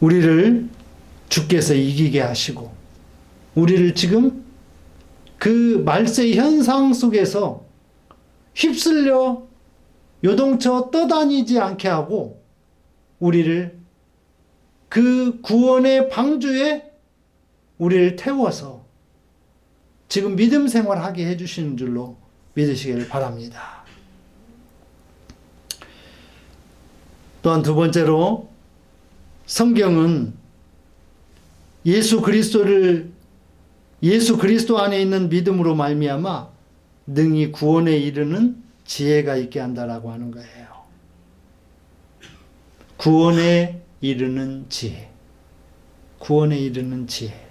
우리를 주께서 이기게 하시고 우리를 지금 그 말세 현상 속에서 휩쓸려 요동쳐 떠다니지 않게 하고 우리를 그 구원의 방주에 우리를 태워서 지금 믿음 생활하게 해주시는 줄로 믿으시기를 바랍니다. 또한 두 번째로 성경은 예수 그리스도 안에 있는 믿음으로 말미암아 능히 구원에 이르는 지혜가 있게 한다라고 하는 거예요. 구원에 이르는 지혜. 구원에 이르는 지혜.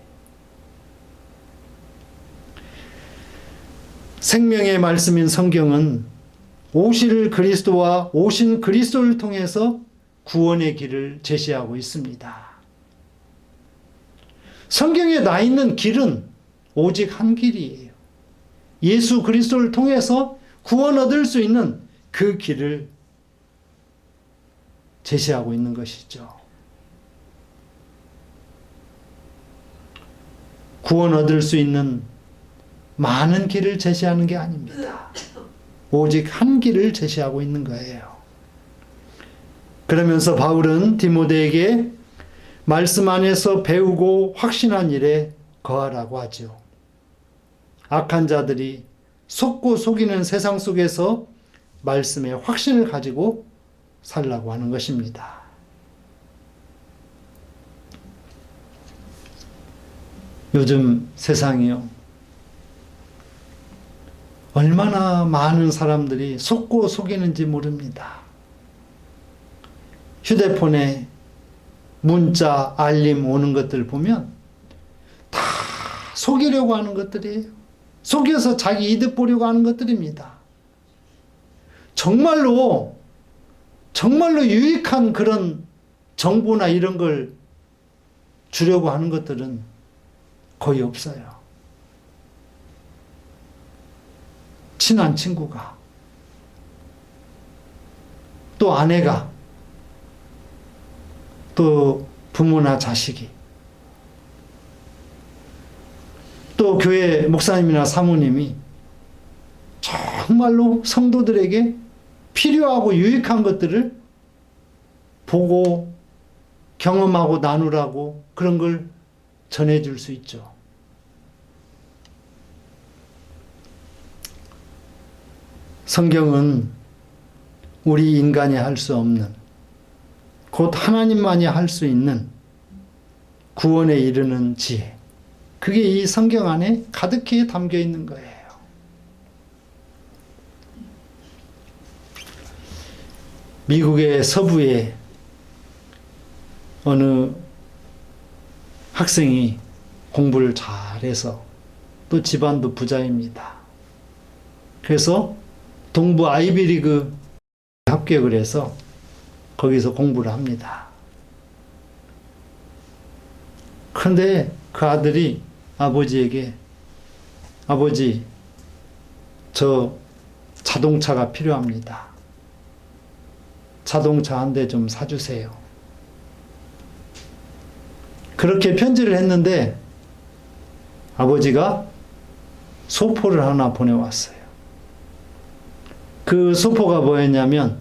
생명의 말씀인 성경은 오실 그리스도와 오신 그리스도를 통해서 구원의 길을 제시하고 있습니다. 성경에 나 있는 길은 오직 한 길이에요. 예수 그리스도를 통해서 구원 얻을 수 있는 그 길을 제시하고 있는 것이죠. 구원 얻을 수 있는 많은 길을 제시하는 게 아닙니다. 오직 한 길을 제시하고 있는 거예요. 그러면서 바울은 디모데에게 말씀 안에서 배우고 확신한 일에 거하라고 하죠. 악한 자들이 속고 속이는 세상 속에서 말씀에 확신을 가지고 살라고 하는 것입니다. 요즘 세상이요. 얼마나 많은 사람들이 속고 속이는지 모릅니다. 휴대폰에 문자, 알림 오는 것들 보면 다 속이려고 하는 것들이에요. 속여서 자기 이득 보려고 하는 것들입니다. 정말로 유익한 그런 정보나 이런 걸 주려고 하는 것들은 거의 없어요. 친한 친구가 또 아내가 또 부모나 자식이, 또 교회 목사님이나 사모님이 정말로 성도들에게 필요하고 유익한 것들을 보고 경험하고 나누라고 그런 걸 전해줄 수 있죠. 성경은 우리 인간이 할 수 없는, 곧 하나님만이 할 수 있는 구원에 이르는 지혜, 그게 이 성경 안에 가득히 담겨 있는 거예요. 미국의 서부에 어느 학생이 공부를 잘해서 또 집안도 부자입니다. 그래서 동부 아이비리그 합격을 해서 거기서 공부를 합니다. 그런데 그 아들이 아버지에게, 아버지, 저 자동차가 필요합니다. 자동차 한 대 좀 사주세요. 그렇게 편지를 했는데 아버지가 소포를 하나 보내왔어요. 그 소포가 뭐였냐면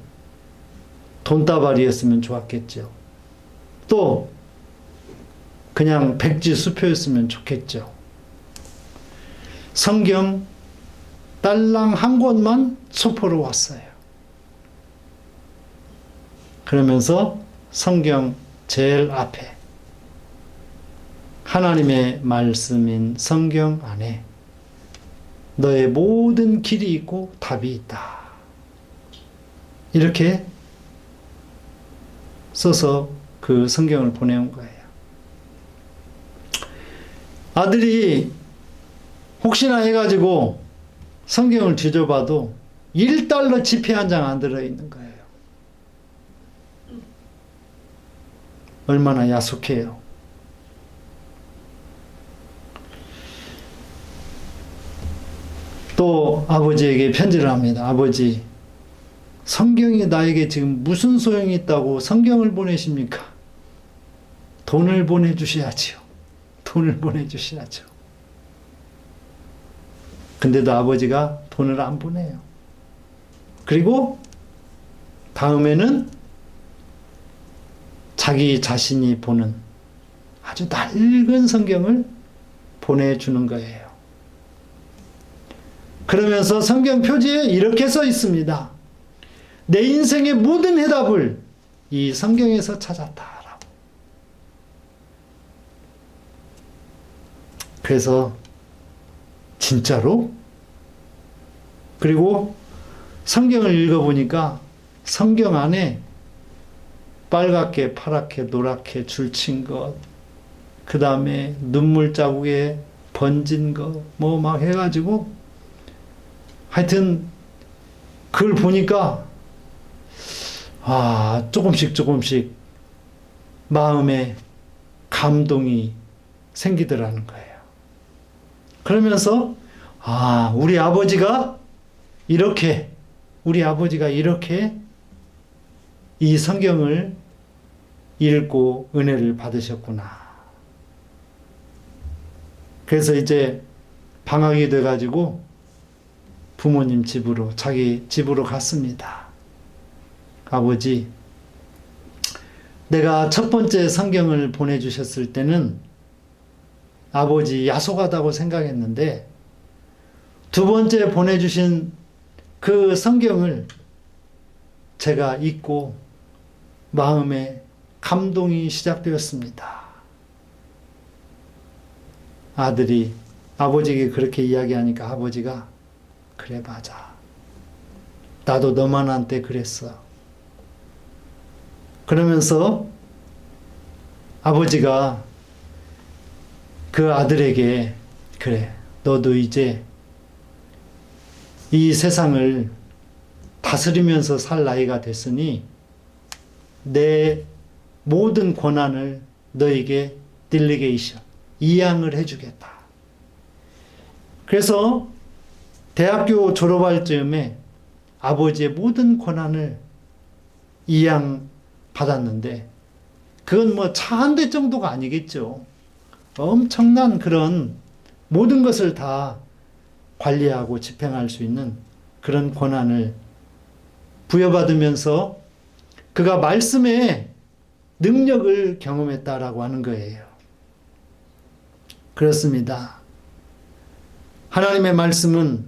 돈다발이었으면 좋았겠죠. 또 그냥 백지 수표였으면 좋겠죠. 성경 딸랑 한 권만 소포로 왔어요. 그러면서 성경 제일 앞에 하나님의 말씀인 성경 안에 너의 모든 길이 있고 답이 있다. 이렇게 써서 그 성경을 보내온 거예요. 아들이 혹시나 해가지고 성경을 뒤져봐도 $1 지폐 한 장 안 들어있는 거예요. 얼마나 야속해요. 또 아버지에게 편지를 합니다. 아버지, 성경이 나에게 지금 무슨 소용이 있다고 성경을 보내십니까? 돈을 보내주셔야지요. 돈을 보내주셔야죠. 근데도 아버지가 돈을 안 보내요. 그리고 다음에는 자기 자신이 보는 아주 낡은 성경을 보내주는 거예요. 그러면서 성경 표지에 이렇게 써 있습니다. 내 인생의 모든 해답을 이 성경에서 찾았다라고. 그래서 진짜로? 그리고 성경을 읽어보니까 성경 안에 빨갛게 파랗게 노랗게 줄친 것, 그 다음에 눈물 자국에 번진 것, 뭐 막 해가지고 하여튼 그걸 보니까 조금씩 마음에 감동이 생기더라는 거예요. 그러면서 우리 아버지가 이렇게 이 성경을 읽고 은혜를 받으셨구나. 그래서 이제 방학이 돼가지고 부모님 집으로, 자기 집으로 갔습니다. 아버지, 내가 첫 번째 성경을 보내주셨을 때는 아버지 야속하다고 생각했는데 두 번째 보내주신 그 성경을 제가 읽고 마음에 감동이 시작되었습니다. 아들이 아버지에게 그렇게 이야기하니까 아버지가 그래 맞아. 나도 너만 한때 그랬어. 그러면서 아버지가 그 아들에게 그래 너도 이제 이 세상을 다스리면서 살 나이가 됐으니 내 모든 권한을 너에게 딜리게이션, 이양을 해주겠다. 그래서 대학교 졸업할 즈음에 아버지의 모든 권한을 이양 받았는데 그건 뭐 차 한 대 정도가 아니겠죠. 엄청난 그런 모든 것을 다 관리하고 집행할 수 있는 그런 권한을 부여받으면서 그가 말씀의 능력을 경험했다라고 하는 거예요. 그렇습니다. 하나님의 말씀은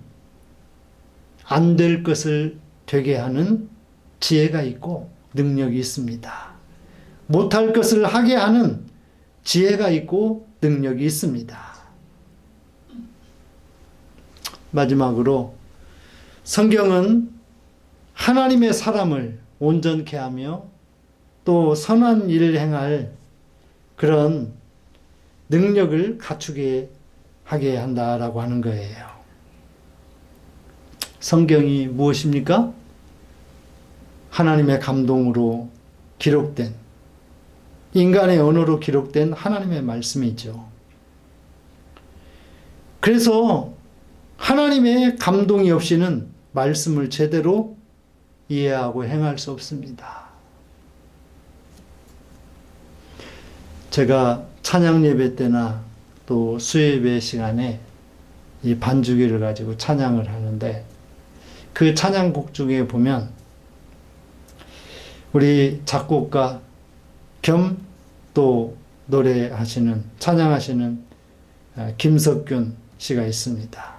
안 될 것을 되게 하는 지혜가 있고 능력이 있습니다. 못할 것을 하게 하는 지혜가 있고 능력이 있습니다. 마지막으로 성경은 하나님의 사람을 온전케 하며 또 선한 일을 행할 그런 능력을 갖추게 하게 한다라고 하는 거예요. 성경이 무엇입니까? 하나님의 감동으로 기록된, 인간의 언어로 기록된 하나님의 말씀이죠. 그래서 하나님의 감동이 없이는 말씀을 제대로 이해하고 행할 수 없습니다. 제가 찬양 예배 때나 또 수요예배 시간에 이 반주기를 가지고 찬양을 하는데 그 찬양곡 중에 보면 우리 작곡가 겸 또 노래하시는 찬양하시는 김석균 씨가 있습니다.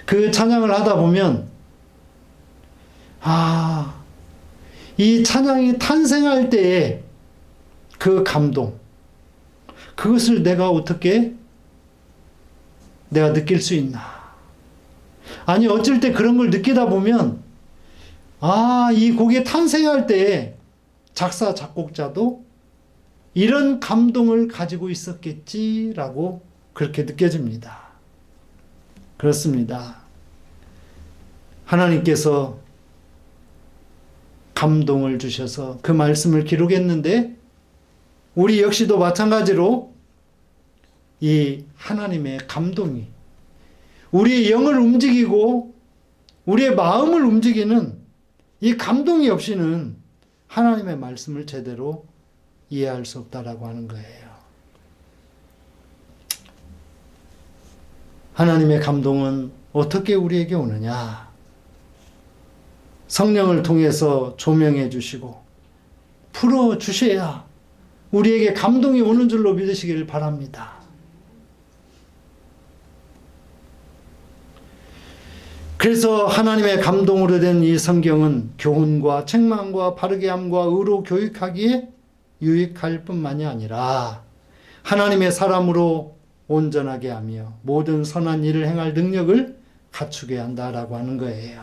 그 찬양을 하다 보면 이 찬양이 탄생할 때에 그 감동, 그것을 내가 어떻게 내가 느낄 수 있나? 아니 어쩔 때 그런 걸 느끼다 보면 이 곡이 탄생할 때에 작사 작곡자도 이런 감동을 가지고 있었겠지라고 그렇게 느껴집니다. 그렇습니다. 하나님께서 감동을 주셔서 그 말씀을 기록했는데 우리 역시도 마찬가지로 이 하나님의 감동이 우리의 영을 움직이고 우리의 마음을 움직이는 이 감동이 없이는 하나님의 말씀을 제대로 이해할 수 없다라고 하는 거예요. 하나님의 감동은 어떻게 우리에게 오느냐? 성령을 통해서 조명해 주시고 풀어 주셔야 우리에게 감동이 오는 줄로 믿으시기를 바랍니다. 그래서 하나님의 감동으로 된 이 성경은 교훈과 책망과 바르게 함과 의로 교육하기에 유익할 뿐만이 아니라 하나님의 사람으로 온전하게 하며 모든 선한 일을 행할 능력을 갖추게 한다라고 하는 거예요.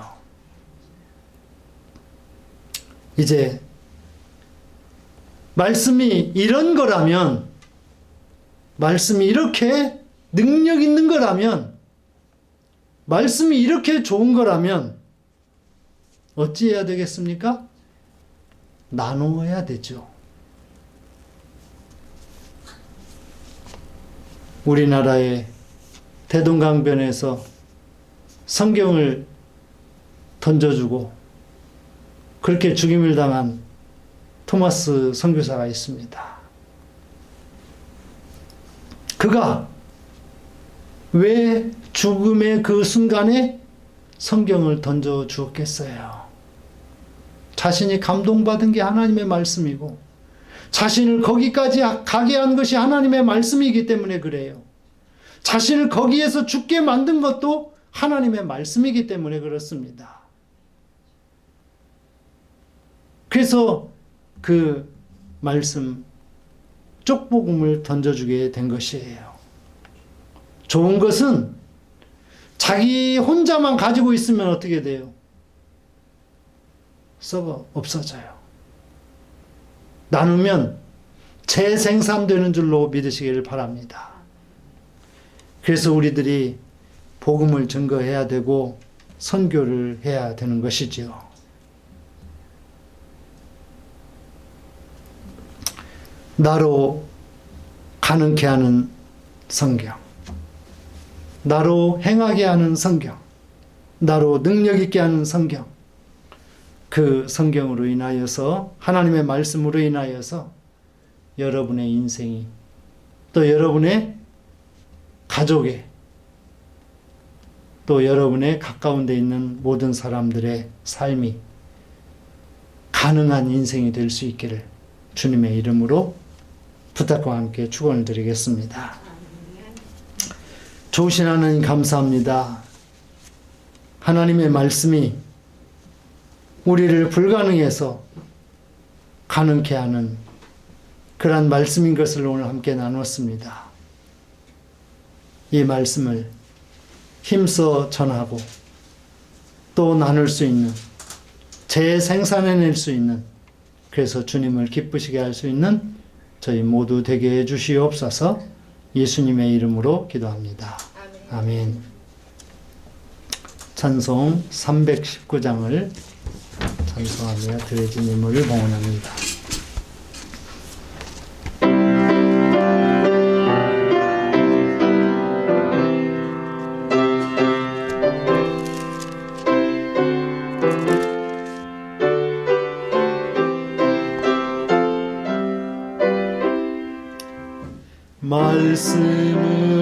이제 말씀이 이런 거라면, 말씀이 이렇게 능력 있는 거라면, 말씀이 이렇게 좋은 거라면 어찌해야 되겠습니까? 나누어야 되죠. 우리나라의 대동강변에서 성경을 던져주고 그렇게 죽임을 당한 토마스 선교사가 있습니다. 그가 왜 죽음의 그 순간에 성경을 던져 주었겠어요? 자신이 감동받은 게 하나님의 말씀이고 자신을 거기까지 가게 한 것이 하나님의 말씀이기 때문에 그래요. 자신을 거기에서 죽게 만든 것도 하나님의 말씀이기 때문에 그렇습니다. 그래서 그 말씀 쪽복음을 던져주게 된 것이에요. 좋은 것은 자기 혼자만 가지고 있으면 어떻게 돼요? 썩어 없어져요. 나누면 재생산되는 줄로 믿으시기를 바랍니다. 그래서 우리들이 복음을 증거해야 되고 선교를 해야 되는 것이지요. 나로 가능케 하는 성경, 나로 행하게 하는 성경, 나로 능력 있게 하는 성경, 그 성경으로 인하여서 하나님의 말씀으로 인하여서 여러분의 인생이 또 여러분의 가족의 또 여러분의 가까운 데 있는 모든 사람들의 삶이 가능한 인생이 될 수 있기를 주님의 이름으로 부탁과 함께 축원을 드리겠습니다. 좋으신 하나님 감사합니다. 하나님의 말씀이 우리를 불가능해서 가능케 하는 그러한 말씀인 것을 오늘 함께 나눴습니다. 이 말씀을 힘써 전하고 또 나눌 수 있는, 재생산해낼 수 있는, 그래서 주님을 기쁘시게 할 수 있는 저희 모두 되게 해 주시옵소서. 예수님의 이름으로 기도합니다. 아멘. 찬송 319장을 찬송하며 드려진 임무를 봉헌합니다.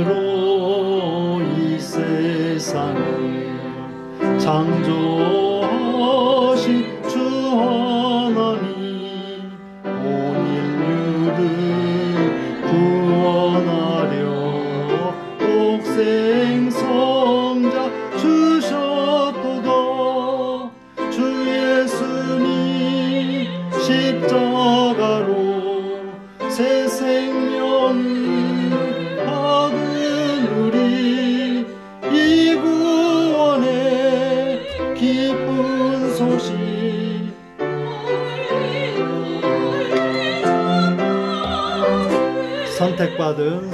말씀으로 이 세상을 창조하신 주 하나님, 온 인류를 구원하려 독생 성자 주셨도다. 주 예수님 십자가로 새 생명을 받은 우리, 이 구원의 기쁜 소식 선택받은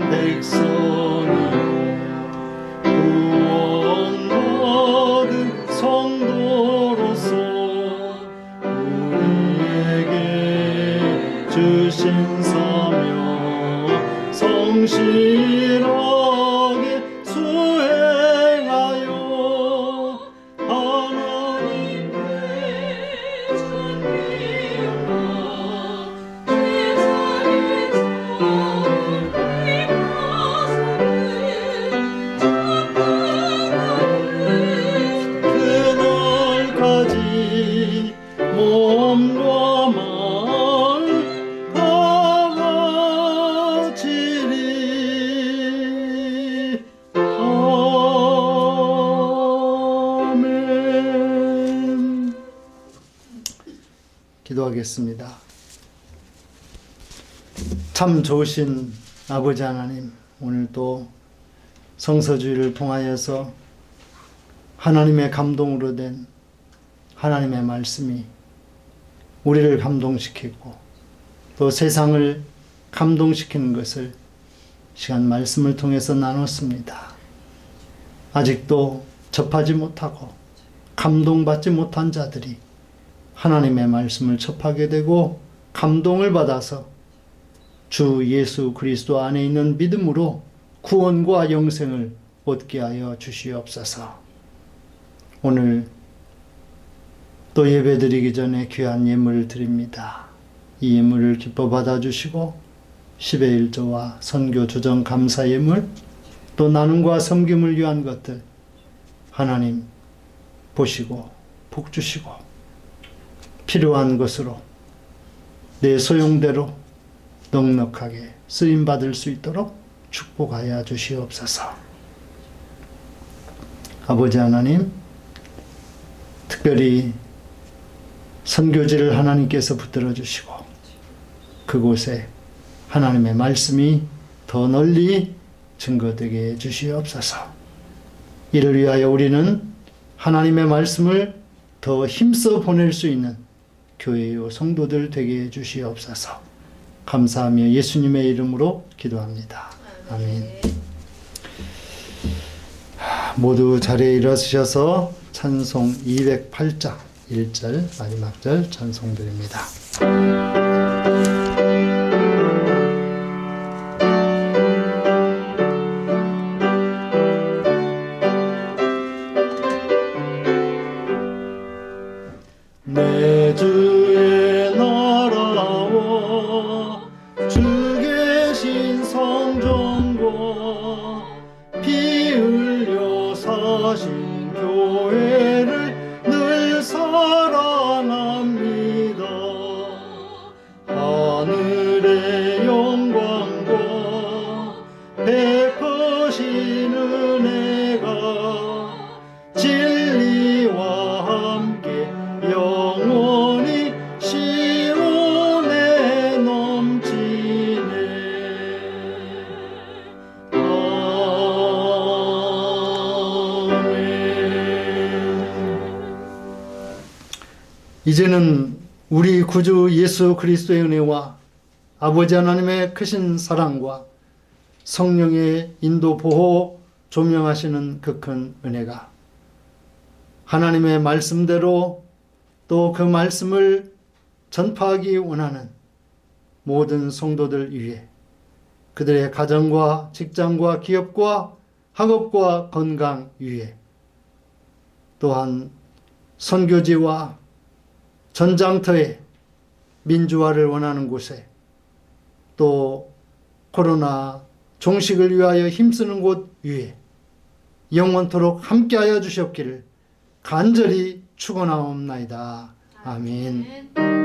백성이 구원받은 성도로서 우리에게 주신 사명 성실하게 수행하여 하나님의 그날까지 몸과 마음 바치리. 아멘. 기도하겠습니다. 참 좋으신 아버지 하나님, 오늘 또 성서주의를 통하여서 하나님의 감동으로 된 하나님의 말씀이 우리를 감동시키고 또 세상을 감동시키는 것을 시간 말씀을 통해서 나눴습니다. 아직도 접하지 못하고 감동받지 못한 자들이 하나님의 말씀을 접하게 되고 감동을 받아서 주 예수 그리스도 안에 있는 믿음으로 구원과 영생을 얻게 하여 주시옵소서. 오늘 또 예배드리기 전에 귀한 예물을 드립니다. 이 예물을 기뻐 받아주시고 10의 1조와 선교 주정 감사 예물 또 나눔과 섬김을 위한 것들 하나님 보시고 복 주시고 필요한 것으로 내 소용대로 넉넉하게 쓰임받을 수 있도록 축복하여 주시옵소서. 아버지 하나님, 특별히 선교지를 하나님께서 붙들어 주시고 그곳에 하나님의 말씀이 더 널리 증거되게 해 주시옵소서. 이를 위하여 우리는 하나님의 말씀을 더 힘써 보낼 수 있는 교회요 성도들 되게 해 주시옵소서. 감사하며 예수님의 이름으로 기도합니다. 아멘. 모두 자리에 일어서셔서 찬송 208장 1절 마지막 절 찬송드립니다. 이제는 우리 구주 예수 그리스도의 은혜와 아버지 하나님의 크신 사랑과 성령의 인도 보호 조명하시는 그 큰 은혜가 하나님의 말씀대로 또 그 말씀을 전파하기 원하는 모든 성도들 위해 그들의 가정과 직장과 기업과 학업과 건강 위해 또한 선교지와 전장터에 민주화를 원하는 곳에 또 코로나 종식을 위하여 힘쓰는 곳 위에 영원토록 함께하여 주시옵기를 간절히 축원하옵나이다. 아멘.